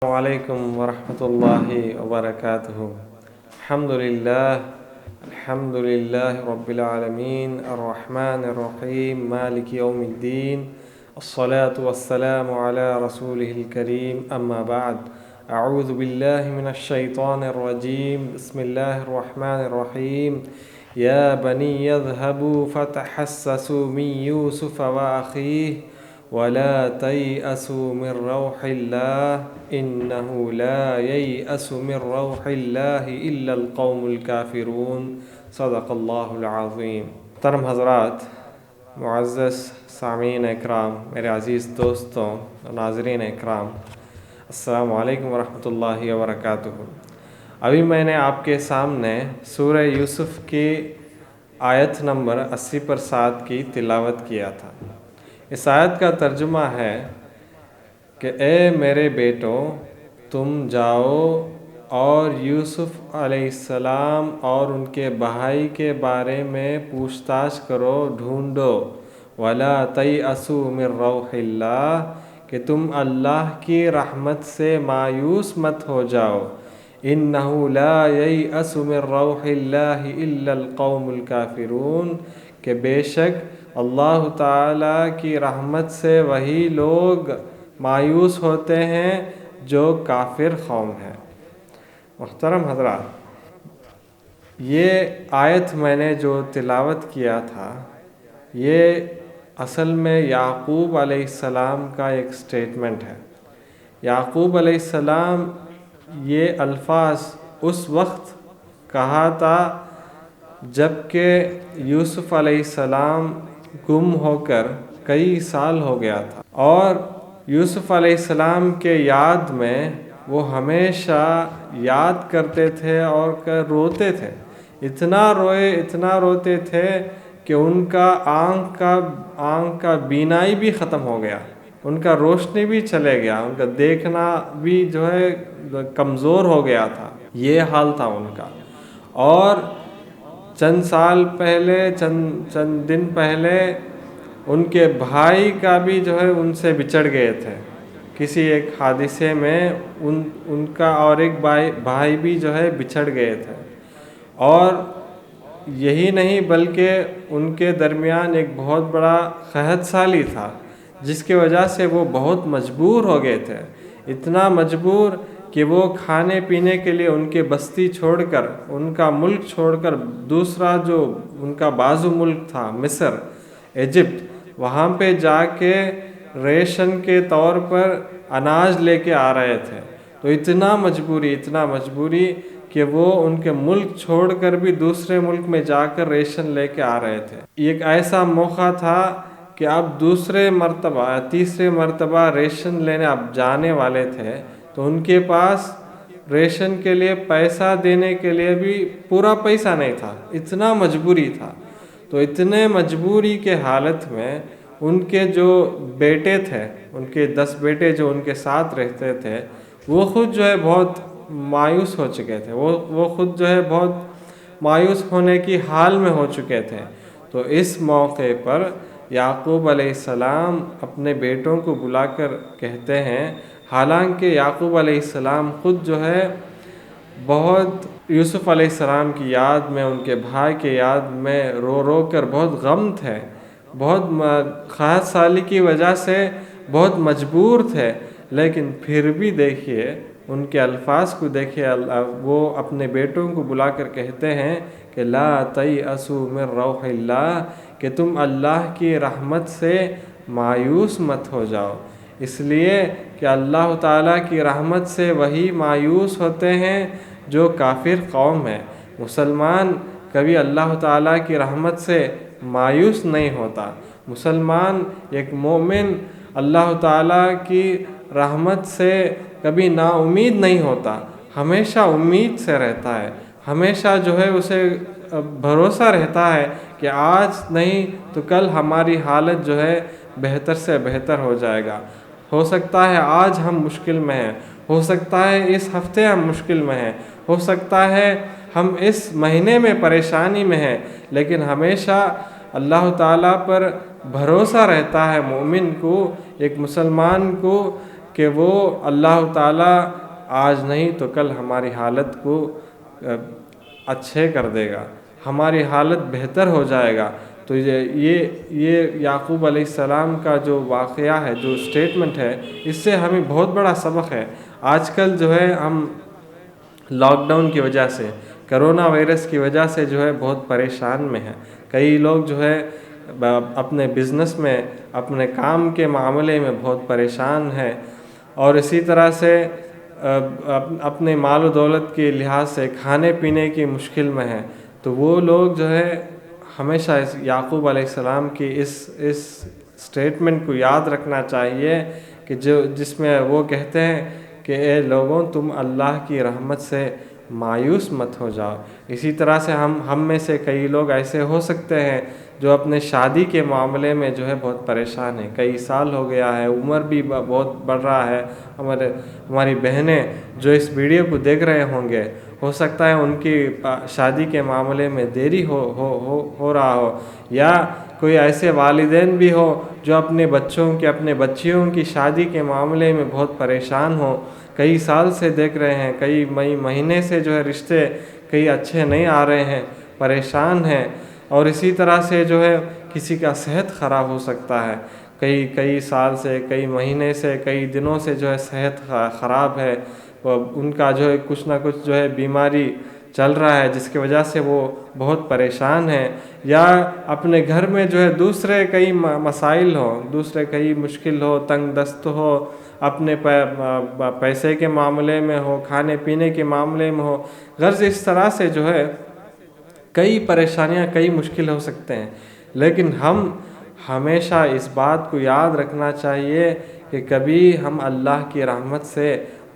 Assalamualaikum warahmatullahi wabarakatuh. Alhamdulillah Rabbil Alameen, Ar-Rahman Ar-Rahim, Maliki Yawmiddin. As-salatu was-salamu ala Rasulihil Kareem, amma ba'd. A'udhu billahi minash shaitanir rajim. Bismillahir Rahmanir Rahim. Ya bani yadhhabu fatahassasu min Yusufa wa akhihi ولا تيأسوا من روح الله إنه لا ييأس من روح الله إلا القوم الكافرون صدق اللہ العظیم. محترم حضرات، معزز سامعین اکرام، میرے عزیز دوستوں اور ناظرین اکرام، السلام علیکم ورحمۃ اللہ وبرکاتہ. ابھی میں نے آپ کے سامنے سورہ یوسف کی آیت نمبر 80 کی تلاوت کیا تھا. اس آیت کا ترجمہ ہے کہ اے میرے بیٹوں، تم جاؤ اور یوسف علیہ السلام اور ان کے بھائی کے بارے میں پوچھ تاچھ کرو، ڈھونڈو. وَلَا تَيْأَسُوا مِن رَوْحِ اللَّهِ، کہ تم اللہ کی رحمت سے مایوس مت ہو جاؤ. إِنَّهُ لَا يَيْأَسُ مِن رَوْحِ اللَّهِ إِلَّا الْقَوْمُ الْكَافِرُونَ، کہ بے شک اللہ تعالیٰ کی رحمت سے وہی لوگ مایوس ہوتے ہیں جو کافر قوم ہیں. محترم حضرات، یہ آیت میں نے جو تلاوت کیا تھا، یہ اصل میں یعقوب علیہ السلام کا ایک سٹیٹمنٹ ہے. یعقوب علیہ السلام یہ الفاظ اس وقت کہا تھا جب کہ یوسف علیہ السلام گم ہو کر کئی سال ہو گیا تھا، اور یوسف علیہ السلام کے یاد میں وہ ہمیشہ یاد کرتے تھے اور روتے تھے. اتنا روتے تھے کہ ان کا آنکھ کا بینائی بھی ختم ہو گیا، ان کا روشنی بھی چلے گیا، ان کا دیکھنا بھی جو ہے کمزور ہو گیا تھا. یہ حال تھا ان کا. اور چند سال پہلے، چند دن پہلے ان کے بھائی کا بھی جو ہے ان سے بچھڑ گئے تھے کسی ایک حادثے میں. ان کا اور ایک بھائی بھی جو ہے بچھڑ گئے تھے. اور یہی نہیں بلکہ ان کے درمیان ایک بہت بڑا قحط سالی تھا، جس کی وجہ سے وہ بہت مجبور ہو گئے تھے. اتنا مجبور کہ وہ کھانے پینے کے لیے ان کے بستی چھوڑ کر، ان کا ملک چھوڑ کر، دوسرا جو ان کا بازو ملک تھا مصر، ایجپٹ، وہاں پہ جا کے ریشن کے طور پر اناج لے کے آ رہے تھے. تو اتنا مجبوری کہ وہ ان کے ملک چھوڑ کر بھی دوسرے ملک میں جا کر ریشن لے کے آ رہے تھے. ایک ایسا موقع تھا کہ اب تیسرے مرتبہ ریشن لینے اب جانے والے تھے، تو ان کے پاس ریشن کے لیے پیسہ دینے کے لیے بھی پورا پیسہ نہیں تھا. اتنا مجبوری تھا. تو اتنے مجبوری کے حالت میں ان کے جو بیٹے تھے، ان کے 10 بیٹے جو ان کے ساتھ رہتے تھے، وہ خود جو ہے بہت مایوس ہو چکے تھے. وہ خود جو ہے بہت مایوس ہونے کی حال میں ہو چکے تھے. تو اس موقع پر یعقوب علیہ السلام اپنے بیٹوں کو بلا کر کہتے ہیں، حالانکہ یعقوب علیہ السلام خود جو ہے بہت یوسف علیہ السلام کی یاد میں، ان کے بھائی کے یاد میں رو کر بہت غم تھے، بہت قحط سالی کی وجہ سے بہت مجبور تھے. لیکن پھر بھی دیکھیے ان کے الفاظ کو دیکھیے، وہ اپنے بیٹوں کو بلا کر کہتے ہیں کہ لا تیأسوا من روح اللہ، کہ تم اللہ کی رحمت سے مایوس مت ہو جاؤ. اس لیے کہ اللہ تعالیٰ کی رحمت سے وہی مایوس ہوتے ہیں جو کافر قوم ہے. مسلمان کبھی اللہ تعالیٰ کی رحمت سے مایوس نہیں ہوتا. مسلمان ایک مومن اللہ تعالیٰ کی رحمت سے کبھی نا امید نہیں ہوتا، ہمیشہ امید سے رہتا ہے. ہمیشہ جو ہے اسے بھروسہ رہتا ہے کہ آج نہیں تو کل ہماری حالت جو ہے بہتر سے بہتر ہو جائے گا. ہو سکتا ہے آج ہم مشکل میں ہیں، ہو سکتا ہے اس ہفتے ہم مشکل میں ہیں، ہو سکتا ہے ہم اس مہینے میں پریشانی میں ہیں، لیکن ہمیشہ اللہ تعالیٰ پر بھروسہ رہتا ہے مومن کو، ایک مسلمان کو، کہ وہ اللہ تعالیٰ آج نہیں تو کل ہماری حالت کو اچھے کر دے گا، ہماری حالت بہتر ہو جائے گا۔ تو یہ یعقوب علیہ السلام کا جو واقعہ ہے، جو اسٹیٹمنٹ ہے، اس سے ہمیں بہت بڑا سبق ہے۔ آج کل جو ہے ہم لاک ڈاؤن کی وجہ سے، کرونا وائرس کی وجہ سے جو ہے بہت پریشان میں ہیں۔ کئی لوگ جو ہے اپنے بزنس میں، اپنے کام کے معاملے میں بہت پریشان ہیں، اور اسی طرح سے اپنے مال و دولت کے لحاظ سے کھانے پینے کی مشکل میں ہیں۔ تو وہ لوگ جو ہے ہمیشہ اس یعقوب علیہ السلام کی اس اسٹیٹمنٹ کو یاد رکھنا چاہیے کہ جس میں وہ کہتے ہیں کہ اے لوگوں، تم اللہ کی رحمت سے مایوس مت ہو جاؤ۔ اسی طرح سے ہم میں سے کئی لوگ ایسے ہو سکتے ہیں جو اپنے شادی کے معاملے میں جو ہے بہت پریشان ہیں، کئی سال ہو گیا ہے، عمر بھی بہت بڑھ رہا ہے۔ ہماری بہنیں جو اس ویڈیو کو دیکھ رہے ہوں گے، ہو سکتا ہے ان کی شادی کے معاملے میں دیری ہو رہا ہو، یا کوئی ایسے والدین بھی ہو جو اپنے بچیوں کی شادی کے معاملے میں بہت پریشان ہوں، کئی سال سے دیکھ رہے ہیں، کئی مہینے سے جو ہے رشتے کئی اچھے نہیں آ رہے ہیں، پریشان ہیں۔ اور اسی طرح سے جو ہے کسی کا صحت خراب ہو سکتا ہے، کئی سال سے، کئی مہینے سے، کئی دنوں سے جو ہے صحت خراب ہے، ان کا جو ہے کچھ نہ کچھ جو ہے بیماری چل رہا ہے، جس کی وجہ سے وہ بہت پریشان ہیں، یا اپنے گھر میں جو ہے دوسرے کئی مسائل ہو، دوسرے کئی مشکل ہو، تنگ دست ہو، اپنے پیسے کے معاملے میں ہو، کھانے پینے کے معاملے میں ہو، غرض اس طرح سے جو ہے کئی پریشانیاں، کئی مشکل ہو سکتے ہیں۔ لیکن ہم ہمیشہ اس بات کو یاد رکھنا چاہیے کہ کبھی ہم اللہ کی رحمت سے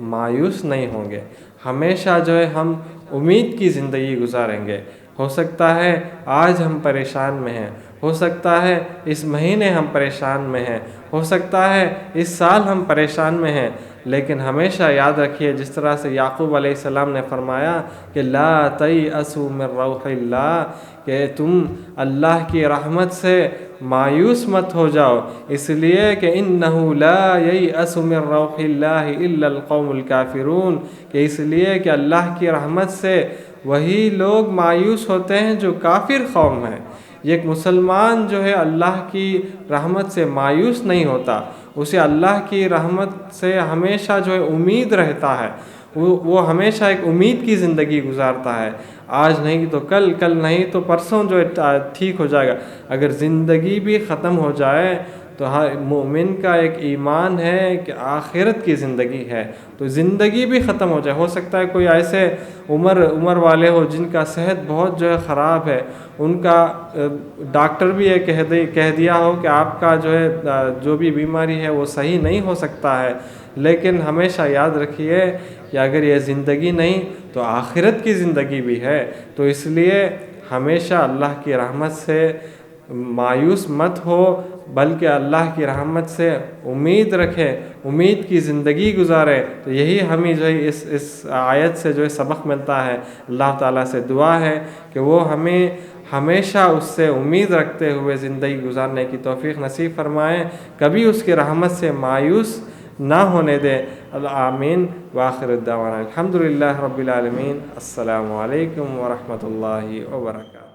مایوس نہیں ہوں گے، ہمیشہ جو ہے ہم امید کی زندگی گزاریں گے۔ ہو سکتا ہے آج ہم پریشان میں ہیں، ہو سکتا ہے اس مہینے ہم پریشان میں ہیں، ہو سکتا ہے اس سال ہم پریشان میں ہیں، لیکن ہمیشہ یاد رکھیے، جس طرح سے یعقوب علیہ السلام نے فرمایا کہ لا تیأسوا من روح اللہ، کہ تم اللہ کی رحمت سے مایوس مت ہو جاؤ، اس لیے کہ انہ لا ییأس من روح اللہ الا القوم الکافرون، کہ اس لیے کہ اللہ کی رحمت سے وہی لوگ مایوس ہوتے ہیں جو کافر قوم ہیں۔ ایک مسلمان جو ہے اللہ کی رحمت سے مایوس نہیں ہوتا، اسے اللہ کی رحمت سے ہمیشہ جو ہے امید رہتا ہے، وہ ہمیشہ ایک امید کی زندگی گزارتا ہے، آج نہیں تو کل، کل نہیں تو پرسوں جو ہے ٹھیک ہو جائے گا۔ اگر زندگی بھی ختم ہو جائے تو ہر مومن کا ایک ایمان ہے کہ آخرت کی زندگی ہے، تو زندگی بھی ختم ہو جائے، ہو سکتا ہے کوئی ایسے عمر والے ہو جن کا صحت بہت جو ہے خراب ہے، ان کا ڈاکٹر بھی یہ کہہ دیا ہو کہ آپ کا جو ہے جو بھی بیماری ہے وہ صحیح نہیں ہو سکتا ہے، لیکن ہمیشہ یاد رکھیے کہ اگر یہ زندگی نہیں تو آخرت کی زندگی بھی ہے۔ تو اس لیے ہمیشہ اللہ کی رحمت سے مایوس مت ہو، بلکہ اللہ کی رحمت سے امید رکھے، امید کی زندگی گزارے۔ تو یہی ہمیں جو ہے اس آیت سے جو ہے سبق ملتا ہے۔ اللہ تعالیٰ سے دعا ہے کہ وہ ہمیں ہمیشہ اس سے امید رکھتے ہوئے زندگی گزارنے کی توفیق نصیب فرمائیں، کبھی اس کی رحمت سے مایوس نہ ہونے دے۔ آمین۔ وآخر الدعوانا الحمدللہ رب العالمین۔ السلام علیکم ورحمۃ اللہ وبرکاتہ۔